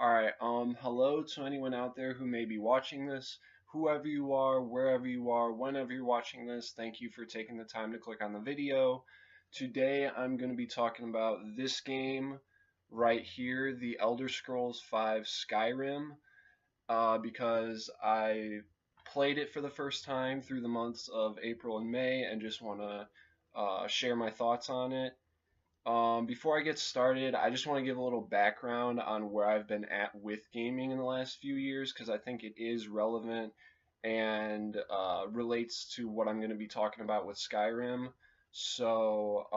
Alright, hello to anyone out there who may be watching this. Whoever you are, wherever you are, whenever you're watching this, thank you for taking the time to click on the video. Today I'm going to be talking about this game right here, The Elder Scrolls V Skyrim, because I played it for the first time through the months of April and May and just want to share my thoughts on it. Before I get started, I just want to give a little background on where I've been at with gaming in the last few years because I think it is relevant and relates to what I'm going to be talking about with Skyrim. So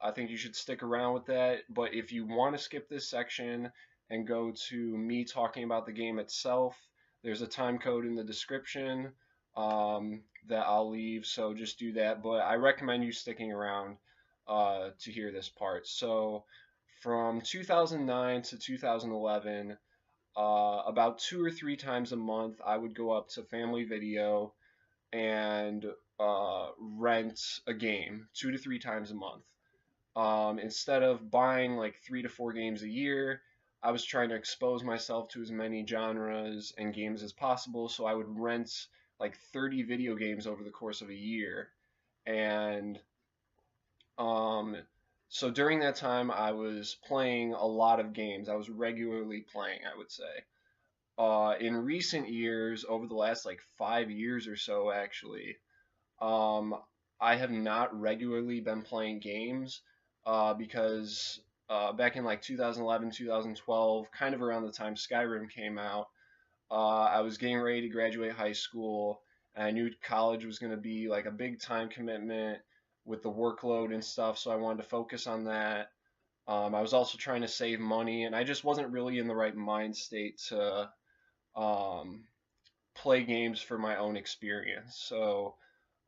I think you should stick around with that. But if you want to skip this section and go to me talking about the game itself, there's a time code in the description that I'll leave. So just do that. But I recommend you sticking around to hear this part. So from 2009 to 2011, about 2 or 3 times a month, I would go up to Family Video and rent a game 2 to 3 times a month. Instead of buying like 3 to 4 games a year, I was trying to expose myself to as many genres and games as possible. So I would rent like 30 video games over the course of a year. And um, so during that time, I was playing a lot of games. I was regularly playing, I would say. In recent years, over the last like 5 years or so, actually, um, I have not regularly been playing games because back in like 2011, 2012, kind of around the time Skyrim came out, I was getting ready to graduate high school, and I knew college was going to be like a big time commitment with the workload and stuff, so I wanted to focus on that. I was also trying to save money, and I just wasn't really in the right mind state to um, play games for my own experience. So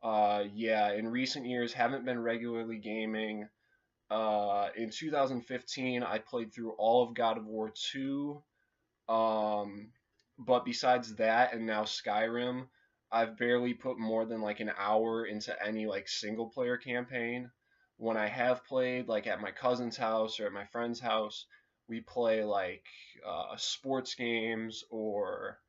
yeah, in recent years, haven't been regularly gaming. In 2015, I played through all of God of War 2. Um, but besides that, and now Skyrim, I've barely put more than like an hour into any like single player campaign. When I have played, like at my cousin's house or at my friend's house, we play like sports games or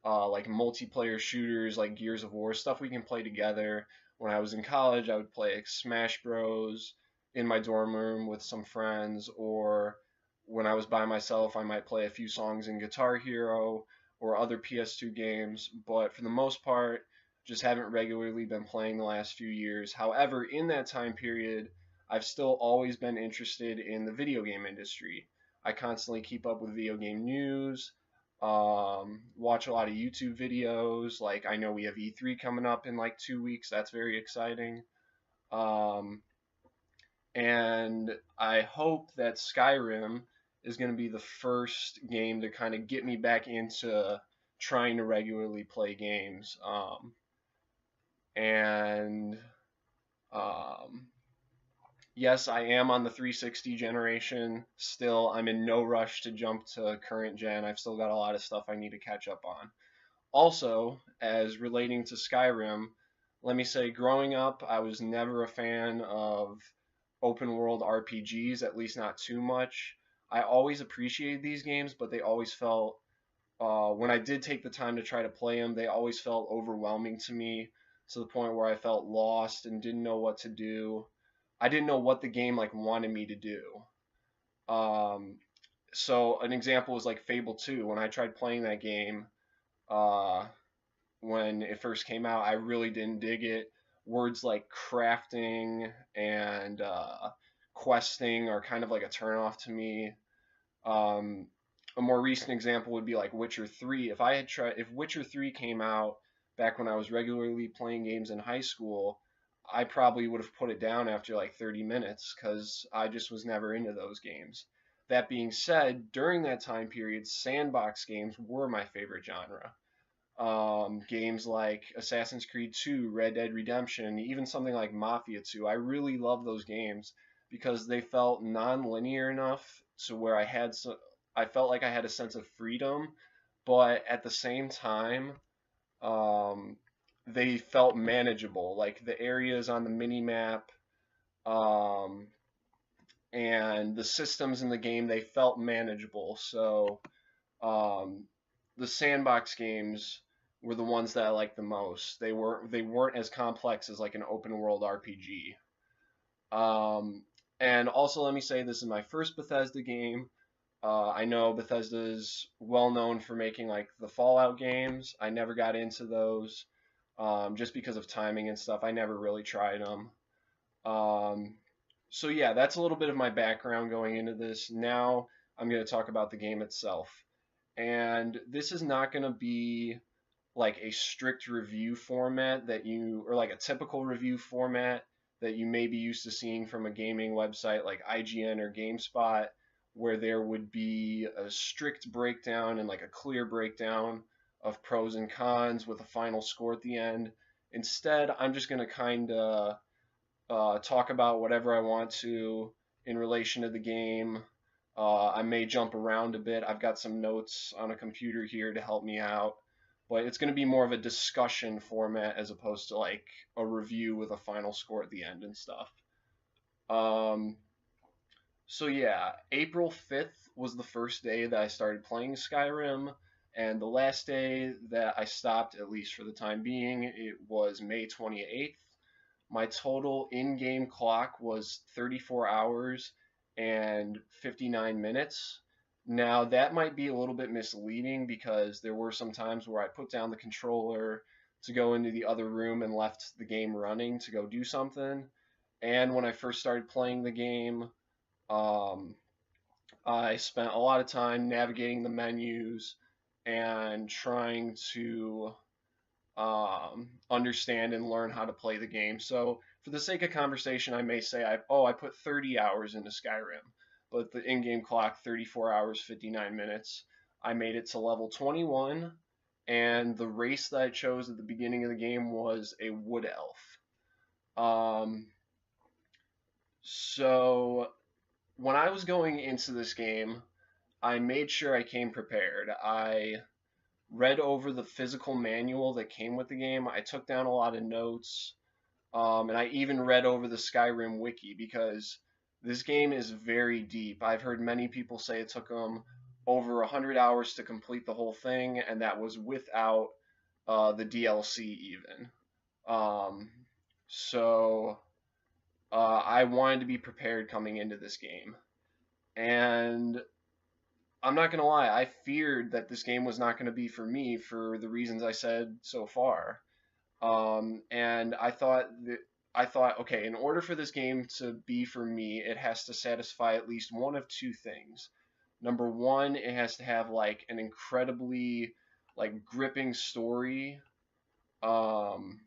like multiplayer shooters like Gears of War, stuff we can play together. When I was in college, I would play like Smash Bros. In my dorm room with some friends, or when I was by myself, I might play a few songs in Guitar Hero or other PS2 games, but for the most part, just haven't regularly been playing the last few years. However, in that time period, I've still always been interested in the video game industry. I constantly keep up with video game news, watch a lot of YouTube videos. Like, I know we have E3 coming up in like 2 weeks. That's very exciting. Um, and I hope that Skyrim is going to be the first game to kind of get me back into trying to regularly play games. And um, yes, I am on the 360 generation still. I'm in no rush to jump to current gen. I've still got a lot of stuff I need to catch up on. Also, as relating to Skyrim, let me say, growing up, I was never a fan of open world RPGs, at least not too much. I always appreciated these games, but they always felt, when I did take the time to try to play them, they always felt overwhelming to me to the point where I felt lost and didn't know what to do. I didn't know what the game like wanted me to do. Um, so an example was like Fable 2. When I tried playing that game, uh, when it first came out, I really didn't dig it. Words like crafting and questing are kind of like a turnoff to me. Um, a more recent example would be like Witcher 3. If Witcher 3 came out back when I was regularly playing games in high school, I probably would have put it down after like 30 minutes because I just was never into those games. That being said, during that time period, sandbox games were my favorite genre. Games like Assassin's Creed 2, Red Dead Redemption, even something like Mafia 2. I really love those games because they felt non-linear enough to where I felt like I had a sense of freedom, but at the same time, um, they felt manageable. Like the areas on the mini map, um, and the systems in the game, they felt manageable. So Um, the sandbox games were the ones that I liked the most. They weren't as complex as like an open world RPG. Um, and also, let me say this is my first Bethesda game. I know Bethesda is well known for making like the Fallout games. I never got into those just because of timing and stuff. I never really tried them. Um, so yeah, that's a little bit of my background going into this. Now I'm going to talk about the game itself. And this is not going to be like a strict review format that you, or like a typical review format that you may be used to seeing from a gaming website like IGN or GameSpot, where there would be a strict breakdown and like a clear breakdown of pros and cons with a final score at the end. Instead, I'm just going to kind of talk about whatever I want to in relation to the game. I may jump around a bit. I've got some notes on a computer here to help me out, but it's going to be more of a discussion format as opposed to like a review with a final score at the end and stuff. Um, so yeah, April 5th was the first day that I started playing Skyrim, and the last day that I stopped, at least for the time being, it was May 28th. My total in-game clock was 34 hours and 59 minutes. Now, that might be a little bit misleading because there were some times where I put down the controller to go into the other room and left the game running to go do something. And when I first started playing the game, um, I spent a lot of time navigating the menus and trying to understand and learn how to play the game. So, for the sake of conversation, I may say, I put 30 hours into Skyrim, but the in-game clock 34 hours 59 minutes. I made it to level 21, and the race that I chose at the beginning of the game was a wood elf. Um, so when I was going into this game, I made sure I came prepared. I read over the physical manual that came with the game. I took down a lot of notes, and I even read over the Skyrim wiki because this game is very deep. I've heard many people say it took them over 100 hours to complete the whole thing, and that was without the DLC even. Um, so I wanted to be prepared coming into this game. And I'm not gonna lie, I feared that this game was not gonna be for me for the reasons I said so far. And I thought, okay, in order for this game to be for me, it has to satisfy at least one of two things. Number one, it has to have like an incredibly like gripping story, um,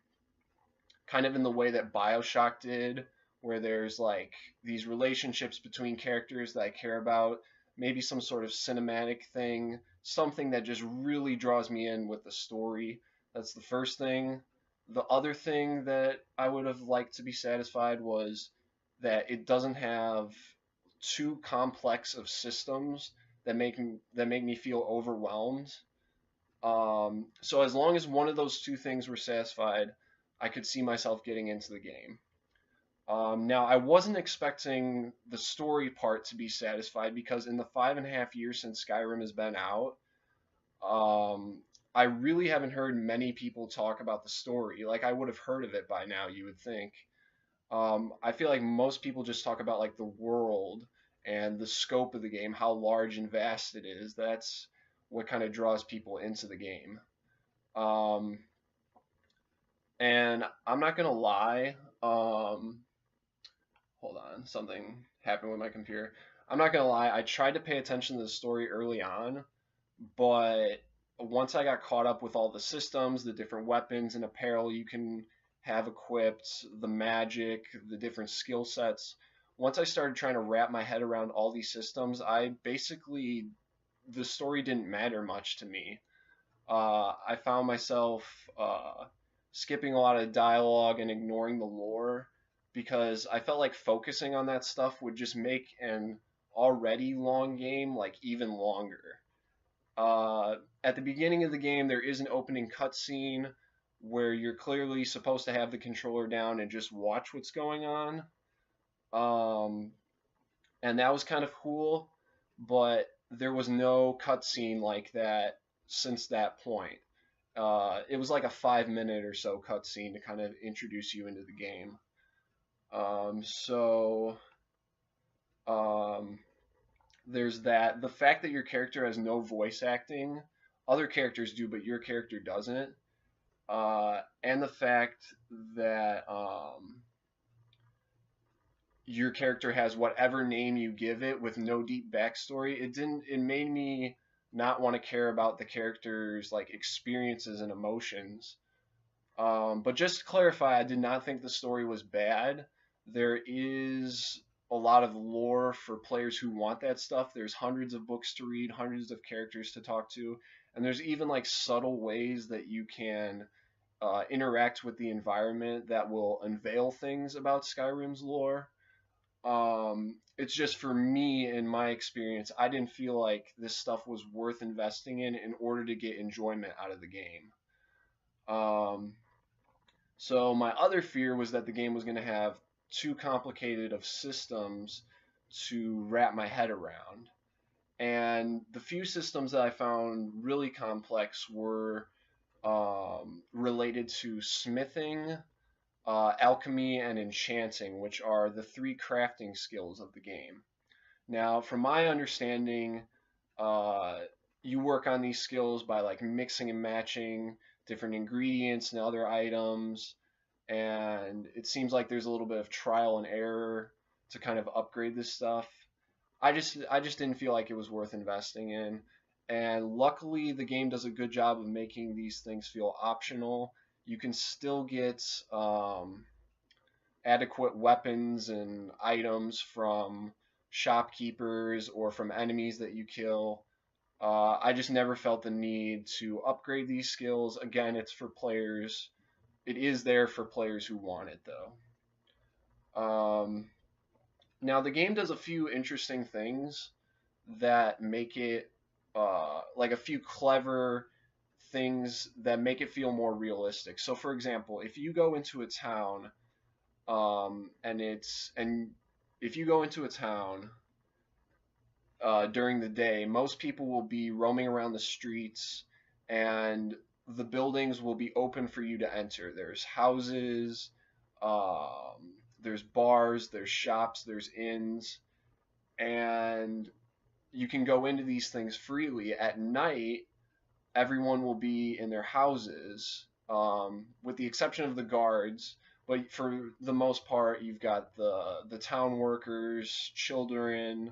kind of in the way that BioShock did, where there's like these relationships between characters that I care about, maybe some sort of cinematic thing, something that just really draws me in with the story. That's the first thing. The other thing that I would have liked to be satisfied was that it doesn't have too complex of systems that make me feel overwhelmed. So as long as one of those two things were satisfied, I could see myself getting into the game. Now, I wasn't expecting the story part to be satisfied because in the 5.5 years since Skyrim has been out, um, I really haven't heard many people talk about the story. Like, I would have heard of it by now, you would think. I feel like most people just talk about like the world and the scope of the game, how large and vast it is. That's what kind of draws people into the game. Um, and I'm not gonna lie. Hold on, something happened with my computer. I'm not gonna lie, I tried to pay attention to the story early on, but once I got caught up with all the systems, the different weapons and apparel you can have equipped, the magic, the different skill sets, once I started trying to wrap my head around all these systems, the story didn't matter much to me. I found myself skipping a lot of dialogue and ignoring the lore because I felt like focusing on that stuff would just make an already long game like even longer. At the beginning of the game, there is an opening cutscene where you're clearly supposed to have the controller down and just watch what's going on. Um, and that was kind of cool. but there was no cutscene like that since that point. It was like a 5 minute or so cutscene to kind of introduce you into the game. So um, there's that. The fact that your character has no voice acting, other characters do, but your character doesn't. And the fact that your character has whatever name you give it with no deep backstory. It made me not want to care about the character's like experiences and emotions. But just to clarify, I did not think the story was bad. There is a lot of lore for players who want that stuff. There's hundreds of books to read, hundreds of characters to talk to, and there's even like subtle ways that you can interact with the environment that will unveil things about Skyrim's lore. It's just for me, in my experience, I didn't feel like this stuff was worth investing in order to get enjoyment out of the game. Um, so my other fear was that the game was going to have too complicated of systems to wrap my head around. And the few systems that I found really complex were related to smithing, alchemy, and enchanting, which are the three crafting skills of the game. Now, from my understanding, uh, you work on these skills by like mixing and matching different ingredients and other items, and it seems like there's a little bit of trial and error to kind of upgrade this stuff. I just didn't feel like it was worth investing in. And luckily, the game does a good job of making these things feel optional. You can still get adequate weapons and items from shopkeepers or from enemies that you kill. I just never felt the need to upgrade these skills. Again, it's for players. It is there for players who want it, though. Now, the game does a few interesting things that make it like a few clever things that make it feel more realistic. So, for example, if you go into a town, and if you go into a town during the day, most people will be roaming around the streets, and the buildings will be open for you to enter. There's houses, there's bars, there's shops, there's inns, and you can go into these things freely. At night, everyone will be in their houses, with the exception of the guards. But for the most part, you've got the town workers, children,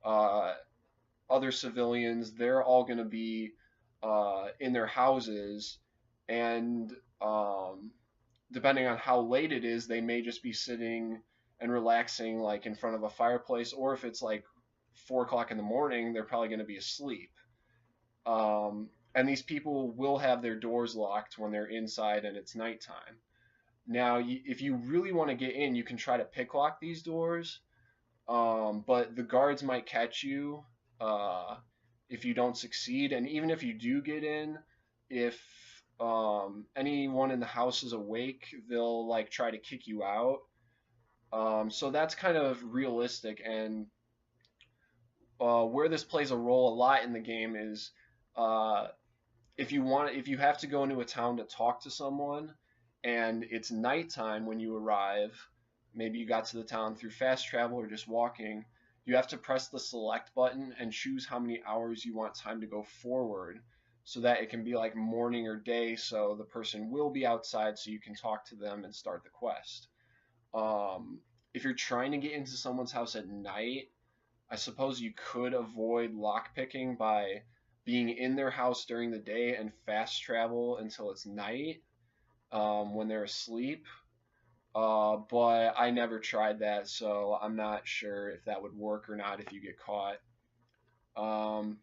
uh, other civilians. They're all going to be in their houses, and depending on how late it is, they may just be sitting and relaxing, like in front of a fireplace. Or if it's like 4 o'clock in the morning, they're probably going to be asleep. And these people will have their doors locked when they're inside and it's nighttime. Now, if you really want to get in, you can try to picklock these doors, but the guards might catch you if you don't succeed. And even if you do get in, if anyone in the house is awake, they'll like try to kick you out. So that's kind of realistic. And where this plays a role a lot in the game is uh, if you have to go into a town to talk to someone, and it's nighttime when you arrive, maybe you got to the town through fast travel or just walking, you have to press the select button and choose how many hours you want time to go forward, so that it can be like morning or day, so the person will be outside so you can talk to them and start the quest. If you're trying to get into someone's house at night, I suppose you could avoid lockpicking by being in their house during the day and fast travel until it's night, when they're asleep. But I never tried that, so I'm not sure if that would work or not if you get caught. Um,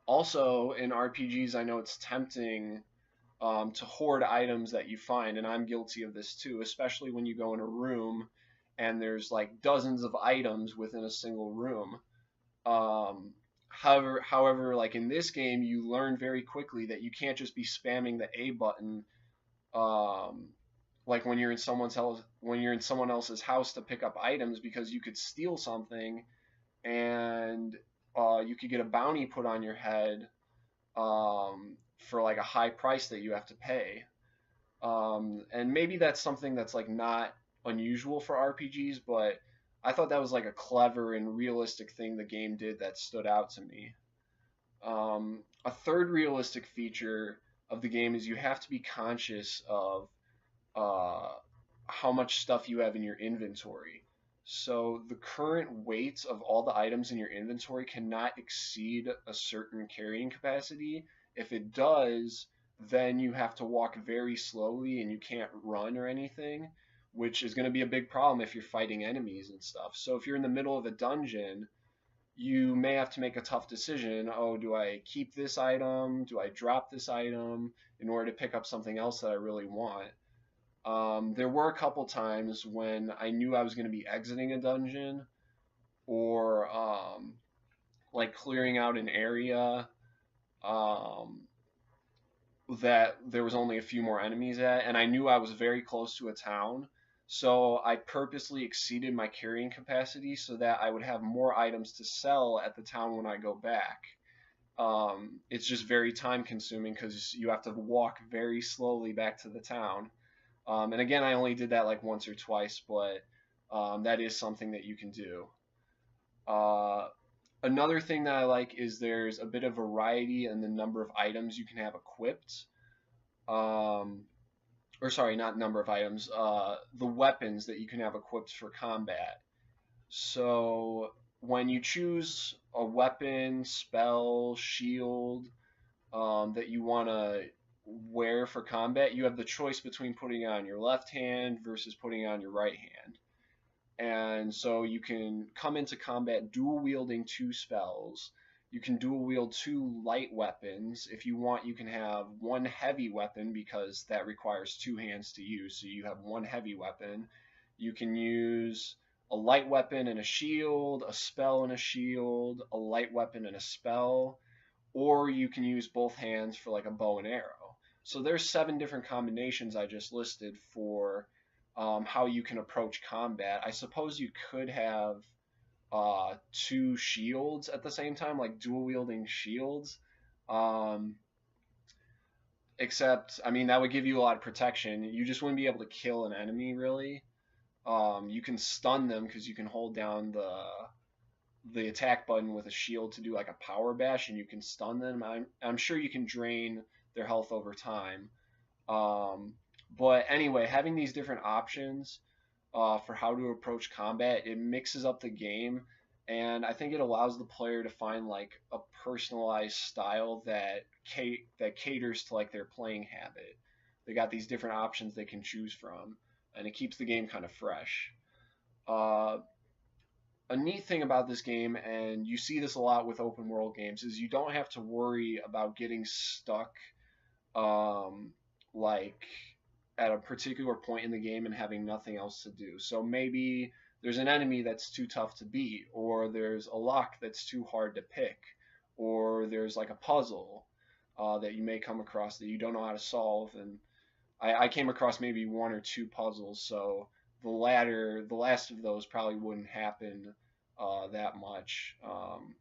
Also, in RPGs, I know it's tempting to hoard items that you find, and I'm guilty of this too, especially when you go in a room and there's like dozens of items within a single room. Um, however, like in this game, you learn very quickly that you can't just be spamming the A button, um, like when you're in someone else's house to pick up items, because you could steal something and you could get a bounty put on your head for like a high price that you have to pay. And maybe that's something that's like not unusual for RPGs, but I thought that was like a clever and realistic thing the game did that stood out to me. A third realistic feature of the game is you have to be conscious of uh, how much stuff you have in your inventory. So the current weight of all the items in your inventory cannot exceed a certain carrying capacity. If it does, then you have to walk very slowly and you can't run or anything, which is going to be a big problem if you're fighting enemies and stuff. So if you're in the middle of a dungeon, you may have to make a tough decision. Oh, do I keep this item? Do I drop this item in order to pick up something else that I really want? There were a couple times when I knew I was going to be exiting a dungeon or like clearing out an area um, that there was only a few more enemies at, and I knew I was very close to a town. So I purposely exceeded my carrying capacity so that I would have more items to sell at the town when I go back. It's just very time consuming because you have to walk very slowly back to the town. And again, I only did that like once or twice, but that is something that you can do. Uh, Another thing that I like is there's a bit of variety in the number of items you can have equipped. Um, or sorry, not number of items, the weapons that you can have equipped for combat. So when you choose a weapon, spell, shield that you want to wear for combat, you have the choice between putting it on your left hand versus putting it on your right hand. And so you can come into combat dual wielding two spells. You can dual wield two light weapons. If you want, you can have one heavy weapon because that requires two hands to use. So you have one heavy weapon. You can use a light weapon and a shield, a spell and a shield, a light weapon and a spell, or you can use both hands for like a bow and arrow. So there's 7 different combinations I just listed for how you can approach combat. I suppose you could have 2 shields at the same time, like dual wielding shields. Um, Except, I mean, that would give you a lot of protection. You just wouldn't be able to kill an enemy really. You can stun them because you can hold down the attack button with a shield to do like a power bash, and you can stun them. I'm sure you can drain their health over time. Um, but anyway, having these different options for how to approach combat, it mixes up the game, and I think it allows the player to find like a personalized style that caters to like their playing habit. They got these different options they can choose from, and it keeps the game kind of fresh. Uh, a neat thing about this game, and you see this a lot with open world games, is you don't have to worry about getting stuck like at a particular point in the game and having nothing else to do. So maybe there's an enemy that's too tough to beat, or there's a lock that's too hard to pick, or there's like a puzzle that you may come across that you don't know how to solve. And I came across maybe 1 or 2 puzzles, so the last of those probably wouldn't happen that much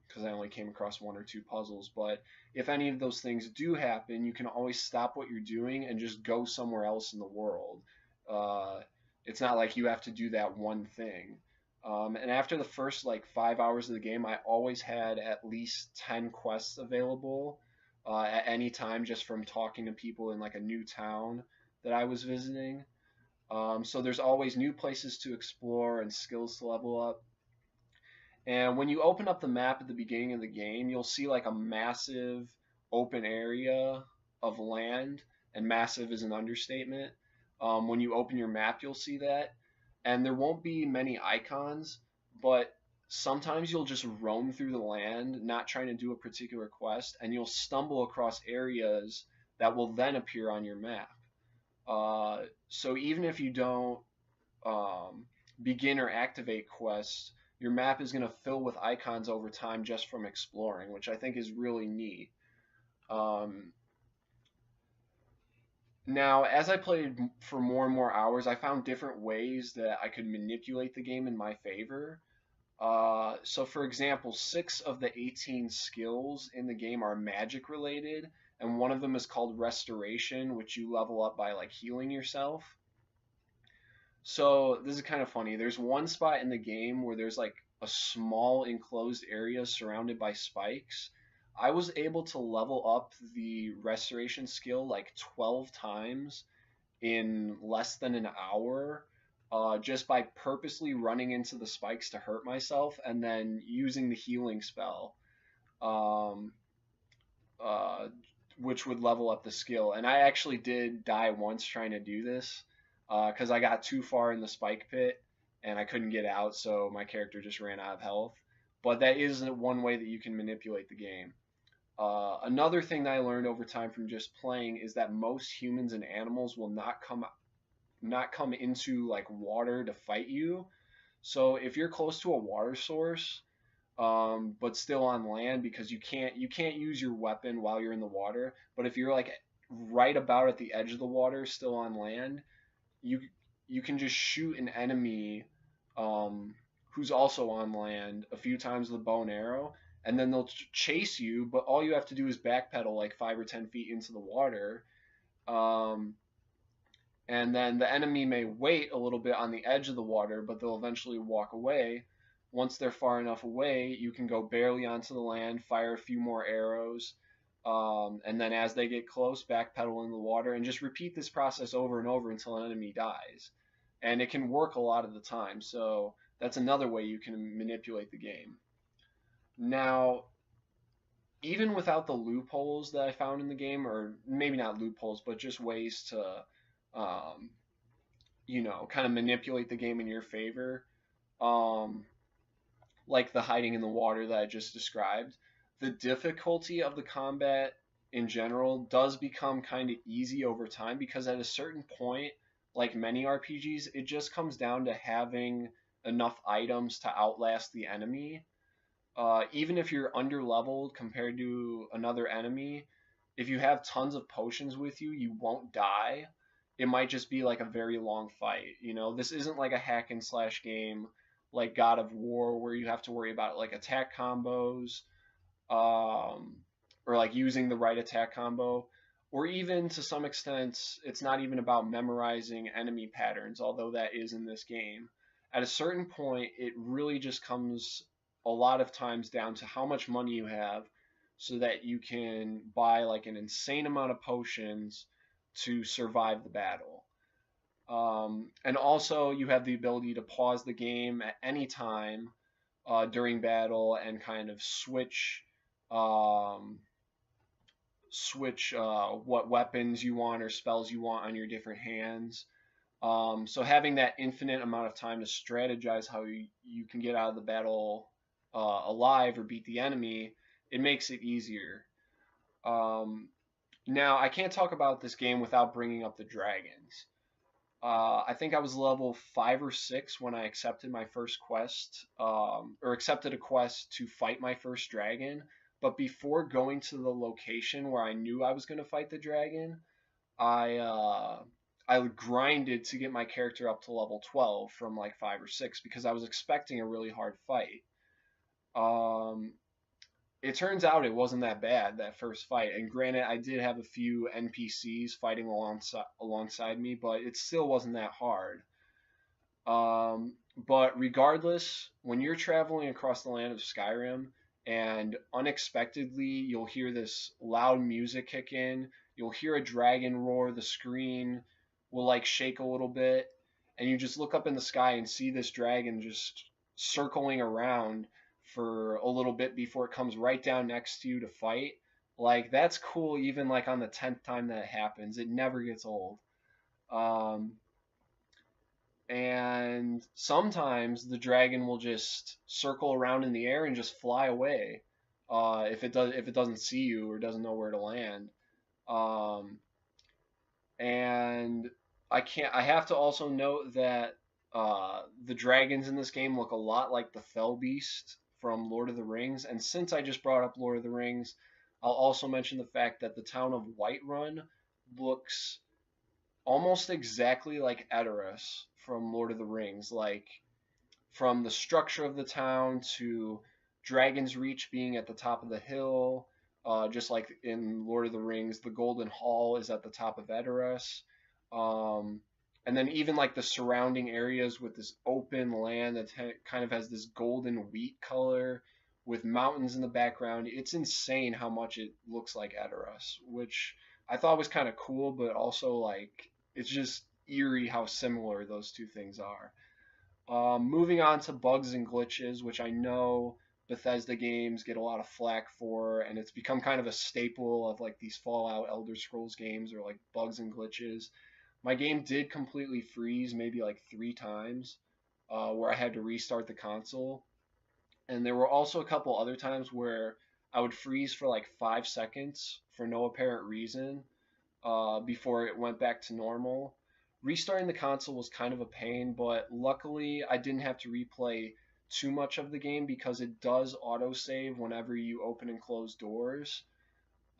because I only came across 1 or 2 puzzles. But if any of those things do happen, you can always stop what you're doing and just go somewhere else in the world. Uh, it's not like you have to do that one thing. And after the first like 5 hours of the game, I always had at least 10 quests available at any time just from talking to people in like a new town that I was visiting. So there's always new places to explore and skills to level up. And when you open up the map at the beginning of the game, you'll see like a massive open area of land, and massive is an understatement. When you open your map, you'll see that. And there won't be many icons, but sometimes you'll just roam through the land, not trying to do a particular quest, and you'll stumble across areas that will then appear on your map. So even if you don't begin or activate quests, your map is going to fill with icons over time just from exploring, which I think is really neat. Now, as I played for more and more hours, I found different ways that I could manipulate the game in my favor. So for example, 6 of the 18 skills in the game are magic related, and one of them is called Restoration, which you level up by like healing yourself. So this is kind of funny. There's one spot in the game where there's like a small enclosed area surrounded by spikes. I was able to level up the restoration skill like 12 times in less than an hour, just by purposely running into the spikes to hurt myself and then using the healing spell, um, uh, which would level up the skill. And I actually did die once trying to do this because I got too far in the spike pit and I couldn't get out, so my character just ran out of health. But that is one way that you can manipulate the game. Another thing that I learned over time from just playing is that most humans and animals will not come into like water to fight you. So if you're close to a water source, but still on land, because you can't use your weapon while you're in the water. But if you're like right about at the edge of the water, still on land, you you can just shoot an enemy who's also on land a few times with a bow and arrow, and then they'll chase you. But all you have to do is backpedal like 5 or 10 feet into the water. Um, and then the enemy may wait a little bit on the edge of the water, but they'll eventually walk away. Once they're far enough away, you can go barely onto the land, fire a few more arrows, and then as they get close, backpedal in the water, and just repeat this process over and over until an enemy dies. And it can work a lot of the time, so that's another way you can manipulate the game. Now, even without the loopholes that I found in the game, or maybe not loopholes, but just ways to um, kind of manipulate the game in your favor, um, like the hiding in the water that I just described. The difficulty of the combat in general does become kind of easy over time because at a certain point, like many RPGs, it just comes down to having enough items to outlast the enemy. Even if you're under leveled compared to another enemy, if you have tons of potions with you, you won't die. It might just be like a very long fight. This isn't like a hack and slash game like God of War where you have to worry about like attack combos, um, or like using the right attack combo, or even to some extent, it's not even about memorizing enemy patterns, although that is in this game. At a certain point, it really just comes a lot of times down to how much money you have so that you can buy like an insane amount of potions to survive the battle. And also, you have the ability to pause the game at any time during battle and kind of um, switch what weapons you want or spells you want on your different hands. So having that infinite amount of time to strategize how you can get out of the battle alive or beat the enemy, it makes it easier. Um, Now, I can't talk about this game without bringing up the dragons. I think I was level 5 or 6 when I accepted my first quest, or accepted a quest to fight my first dragon. But before going to the location where I knew I was going to fight the dragon, I uh, I grinded to get my character up to level 12 from like 5 or 6 because I was expecting a really hard fight. Um, it turns out it wasn't that bad that first fight, and granted, I did have a few NPCs fighting alongside me, but it still wasn't that hard. But regardless, when you're traveling across the land of Skyrim and unexpectedly you'll hear this loud music kick in, you'll hear a dragon roar, the screen will like shake a little bit, and you just look up in the sky and see this dragon just circling around for a little bit before it comes right down next to you to fight. Like that's cool even like on the 10th time that it happens. It never gets old. Um, and sometimes the dragon will just circle around in the air and just fly away if it doesn't see you or doesn't know where to land. Um, and I have to also note that the dragons in this game look a lot like the Fell Beast from Lord of the Rings. And since I just brought up Lord of the Rings, I'll also mention the fact that the town of Whiterun looks almost exactly like Edoras from Lord of the Rings. Like from the structure of the town to Dragon's Reach being at the top of the hill. Just like in Lord of the Rings, the Golden Hall is at the top of Edoras. Um, and then even like the surrounding areas with this open land that kind of has this golden wheat color with mountains in the background. It's insane how much it looks like Edoras, which I thought was kind of cool, but also like it's just eerie how similar those two things are. Moving on to bugs and glitches, which I know Bethesda games get a lot of flack for, and it's become kind of a staple of like these Fallout, Elder Scrolls games, or like bugs and glitches. My game did completely freeze maybe like 3 times, where I had to restart the console. And there were also a couple other times where I would freeze for like 5 seconds for no apparent reason, before it went back to normal. Restarting the console was kind of a pain, but luckily I didn't have to replay too much of the game because it does autosave whenever you open and close doors.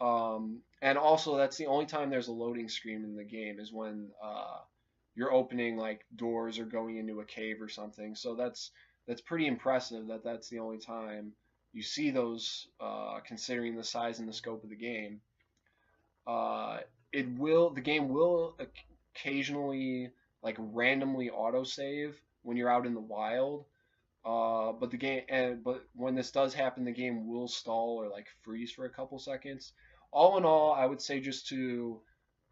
And also, that's the only time there's a loading screen in the game is when you're opening like doors or going into a cave or something. So that's pretty impressive that that's the only time you see those, considering the size and the scope of the game. Uh, the game will occasionally like randomly autosave when you're out in the wild. But when this does happen, the game will stall or like freeze for a couple seconds. All in all, I would say just to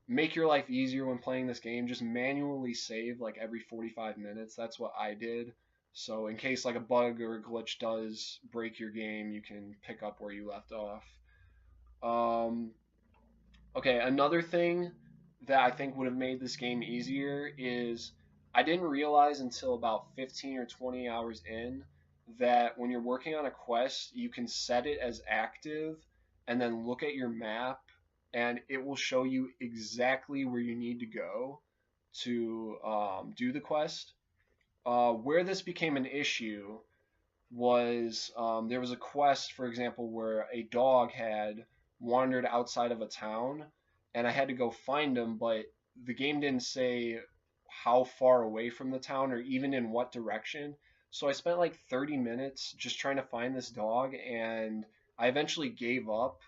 make your life easier when playing this game, just manually save like every 45 minutes. That's what I did. So in case like a bug or a glitch does break your game, you can pick up where you left off. Um, Okay, another thing that I think would have made this game easier is I didn't realize until about 15 or 20 hours in that when you're working on a quest, you can set it as active and then look at your map and it will show you exactly where you need to go to, do the quest. Where this became an issue was, there was a quest, for example, where a dog had wandered outside of a town, and I had to go find him, but the game didn't say how far away from the town or even in what direction. So I spent like 30 minutes just trying to find this dog, and I eventually gave up,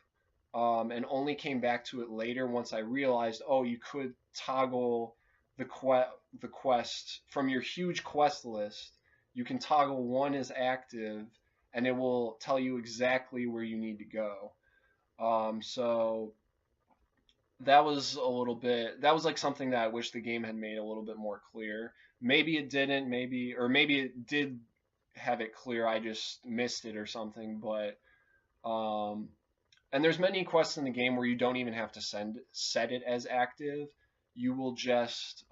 and only came back to it later once I realized, oh, you could toggle the quest from your huge quest list. You can toggle one as active, and it will tell you exactly where you need to go. So that was a little bit. That was like something that I wish the game had made a little bit more clear. Maybe it didn't. Maybe it did have it clear. I just missed it or something. But and there's many quests in the game where you don't even have to set it as active. You will just,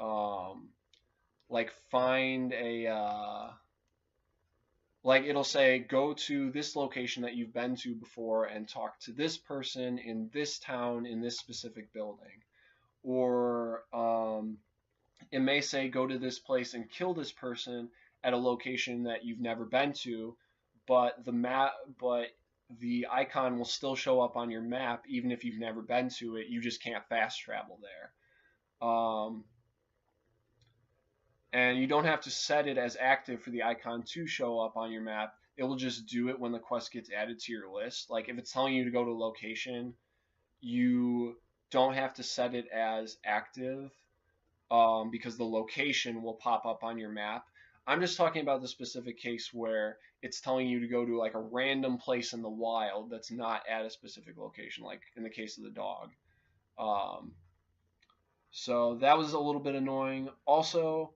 like find a, like it'll say go to this location that you've been to before and talk to this person in this town in this specific building, or, it may say go to this place and kill this person at a location that you've never been to, but the icon will still show up on your map even if you've never been to it. You just can't fast travel there. And you don't have to set it as active for the icon to show up on your map. It will just do it when the quest gets added to your list. Like if it's telling you to go to a location, you don't have to set it as active, because the location will pop up on your map. I'm just talking about the specific case where it's telling you to go to like a random place in the wild that's not at a specific location, like in the case of the dog. Um, so that was a little bit annoying. Also,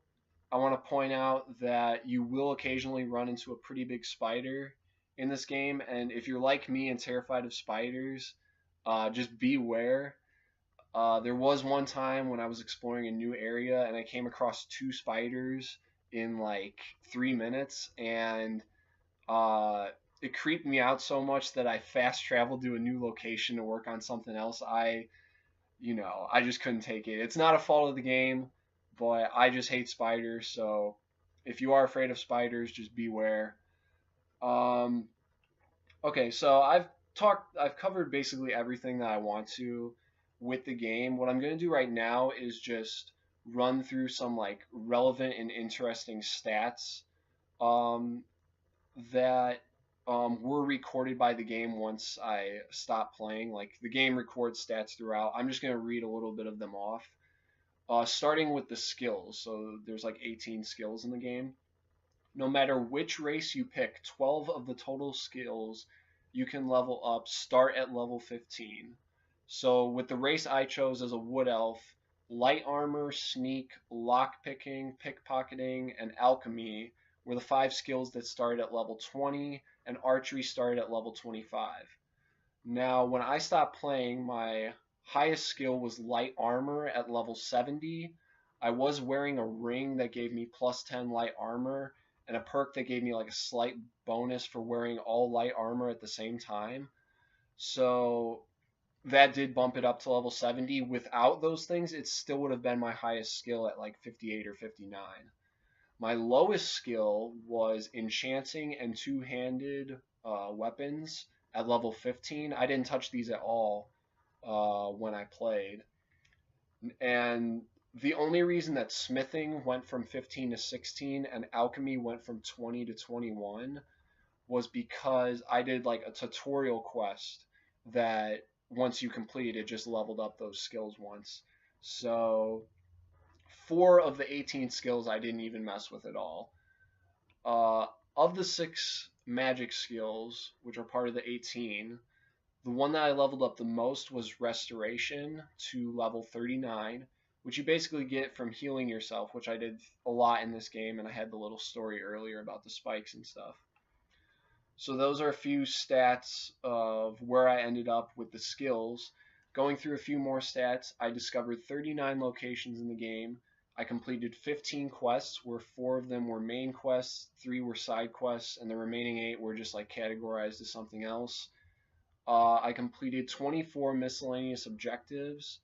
I want to point out that you will occasionally run into a pretty big spider in this game, and if you're like me and terrified of spiders, just beware. There was one time when I was exploring a new area and I came across 2 spiders in like 3 minutes, and it creeped me out so much that I fast traveled to a new location to work on something else. I just couldn't take it. It's not a fault of the game, but I just hate spiders. So if you are afraid of spiders, just beware. Um, okay, so I've covered basically everything that I want to with the game. What I'm going to do right now is just run through some like relevant and interesting stats, um, that were recorded by the game once I stopped playing. Like the game records stats throughout. I'm just going to read a little bit of them off. Starting with the skills. So there's like 18 skills in the game. No matter which race you pick, 12 of the total skills you can level up start at level 15. So with the race I chose as a wood elf, light armor, sneak, lockpicking, pickpocketing, and alchemy were the 5 skills that started at level 20, and archery started at level 25. Now, when I stopped playing, my highest skill was light armor at level 70. I was wearing a ring that gave me plus 10 light armor and a perk that gave me like a slight bonus for wearing all light armor at the same time. So that did bump it up to level 70. Without those things, it still would have been my highest skill at like 58 or 59. My lowest skill was enchanting and two-handed weapons at level 15. I didn't touch these at all when I played. And the only reason that smithing went from 15 to 16 and alchemy went from 20 to 21 was because I did like a tutorial quest that once you complete it just leveled up those skills once. So 4 of the 18 skills I didn't even mess with at all. Uh, of the 6 magic skills, which are part of the 18, the one that I leveled up the most was Restoration to level 39, which you basically get from healing yourself, which I did a lot in this game, and I had the little story earlier about the spikes and stuff. So those are a few stats of where I ended up with the skills. Going through a few more stats, I discovered 39 locations in the game. I completed 15 quests, where 4 of them were main quests, 3 were side quests, and the remaining 8 were just like categorized as something else. I completed 24 miscellaneous objectives.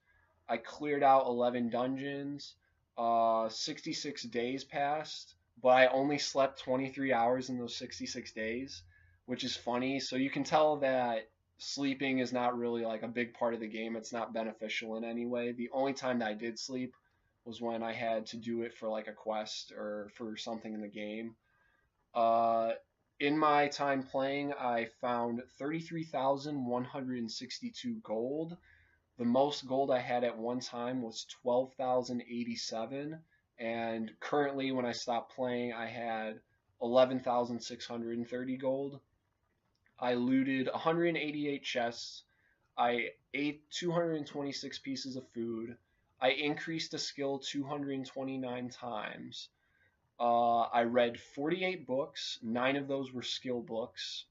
I cleared out 11 dungeons. 66 days passed, but I only slept 23 hours in those 66 days, which is funny. So you can tell that sleeping is not really like a big part of the game. It's not beneficial in any way. The only time that I did sleep was when I had to do it for like a quest or for something in the game. Uh, in my time playing, I found 33,162 gold. The most gold I had at one time was 12,087, and currently, when I stopped playing, I had 11,630 gold. I looted 188 chests. I ate 226 pieces of food. I increased a skill 229 times. I read 48 books. 9 of those were skill books.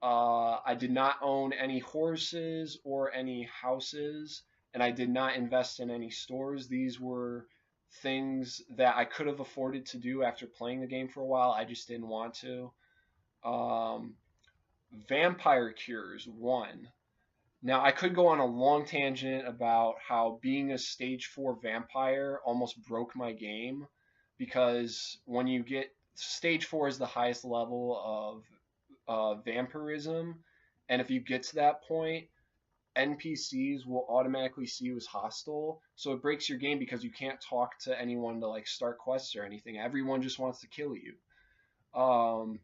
I did not own any horses or any houses, and I did not invest in any stores. These were things that I could have afforded to do after playing the game for a while. I just didn't want to. Um, Vampire cures, 1. Now, I could go on a long tangent about how being a stage 4 vampire almost broke my game, because when you get stage 4 is the highest level of vampirism, and if you get to that point, NPCs will automatically see you as hostile, so it breaks your game because you can't talk to anyone to like start quests or anything. Everyone just wants to kill you. Um,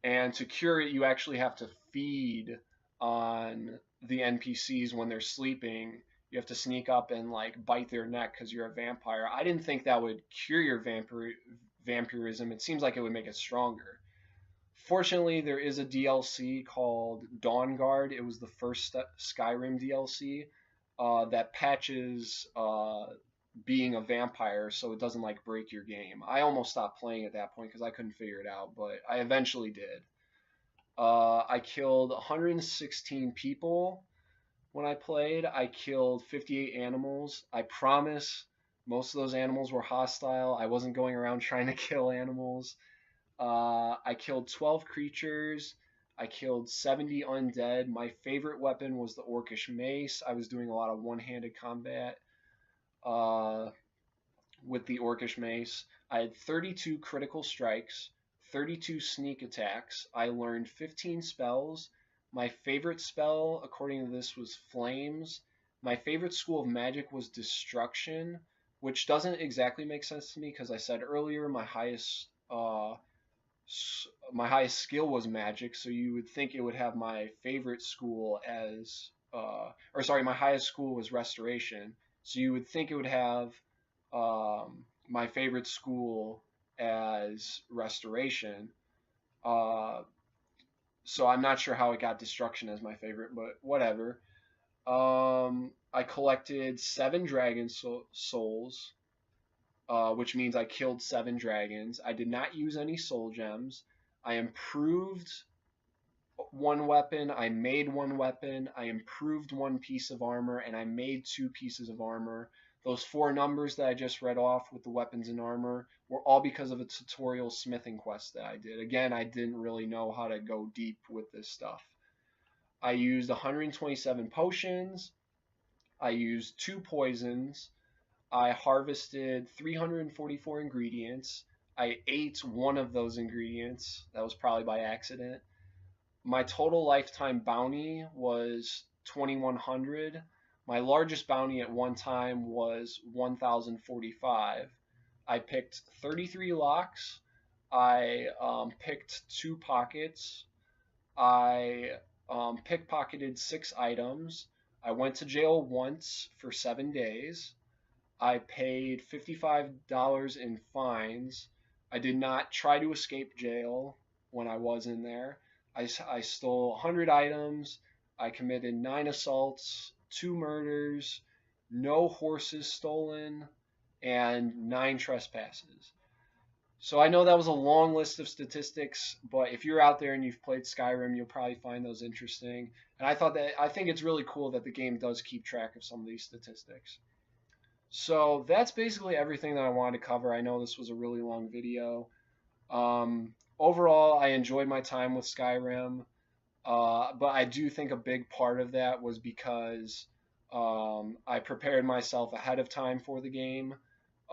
and to cure it, you actually have to feed on the NPCs when they're sleeping. You have to sneak up and like bite their neck because you're a vampire. I didn't think that would cure your vampirism. It seems like it would make it stronger. Fortunately, there is a DLC called Dawnguard. It was the first Skyrim DLC that patches being a vampire so it doesn't like break your game. I almost stopped playing at that point because I couldn't figure it out, but I eventually did. I killed 116 people when I played. I killed 58 animals. I promise most of those animals were hostile. I wasn't going around trying to kill animals. I killed 12 creatures. I killed 70 undead. My favorite weapon was the Orcish Mace. I was doing a lot of one-handed combat with the Orcish Mace. I had 32 critical strikes, 32 sneak attacks. I learned 15 spells. My favorite spell, according to this, was Flames. My favorite school of magic was Destruction, which doesn't exactly make sense to me because I said earlier my highest my highest skill was magic, so you would think it would have my favorite school as, or sorry, my highest school was restoration, so you would think it would have my favorite school as restoration. Uh, so I'm not sure how it got destruction as my favorite, but whatever. I collected 7 dragon souls, which means I killed 7 dragons. I did not use any soul gems. I improved one weapon. I made one weapon. I improved one piece of armor, and I made 2 pieces of armor. Those 4 numbers that I just read off with the weapons and armor were all because of a tutorial smithing quest that I did. Again, I didn't really know how to go deep with this stuff. I used 127 potions. I used 2 poisons. I harvested 344 ingredients. I ate one of those ingredients. That was probably by accident. My total lifetime bounty was 2100. My largest bounty at one time was 1045. I picked 33 locks. I picked 2 pockets. I pickpocketed 6 items. I went to jail once for 7 days. I paid $55 in fines. I did not try to escape jail when I was in there. I stole 100 items. I committed 9 assaults, 2 murders, no horses stolen, and 9 trespasses. So I know that was a long list of statistics, but if you're out there and you've played Skyrim, you'll probably find those interesting. And I think it's really cool that the game does keep track of some of these statistics. So that's basically everything that I wanted to cover. I know this was a really long video. Overall, I enjoyed my time with Skyrim, but I do think a big part of that was because I prepared myself ahead of time for the game.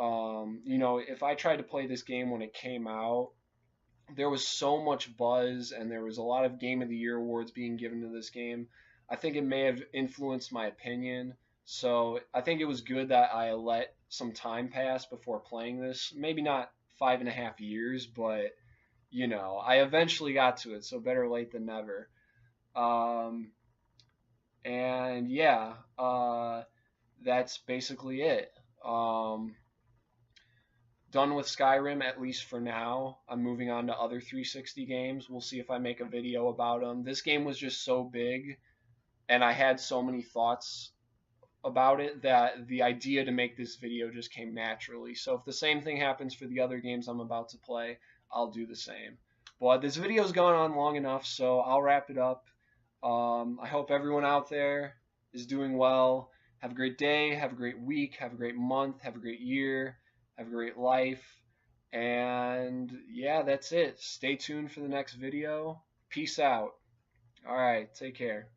If I tried to play this game when it came out, there was so much buzz and there was a lot of Game of the Year awards being given to this game. I think it may have influenced my opinion. So I think it was good that I let some time pass before playing this. Maybe not 5.5 years, but I eventually got to it. So better late than never. And yeah, that's basically it. Done with Skyrim, at least for now. I'm moving on to other 360 games. We'll see if I make a video about them. This game was just so big, and I had so many thoughts about it that the idea to make this video just came naturally. So if the same thing happens for the other games I'm about to play, I'll do the same. But this video's gone on long enough, so I'll wrap it up. I hope everyone out there is doing well. Have a great day, have a great week, have a great month, have a great year, have a great life. And yeah, that's it. Stay tuned for the next video. Peace out. All right, take care.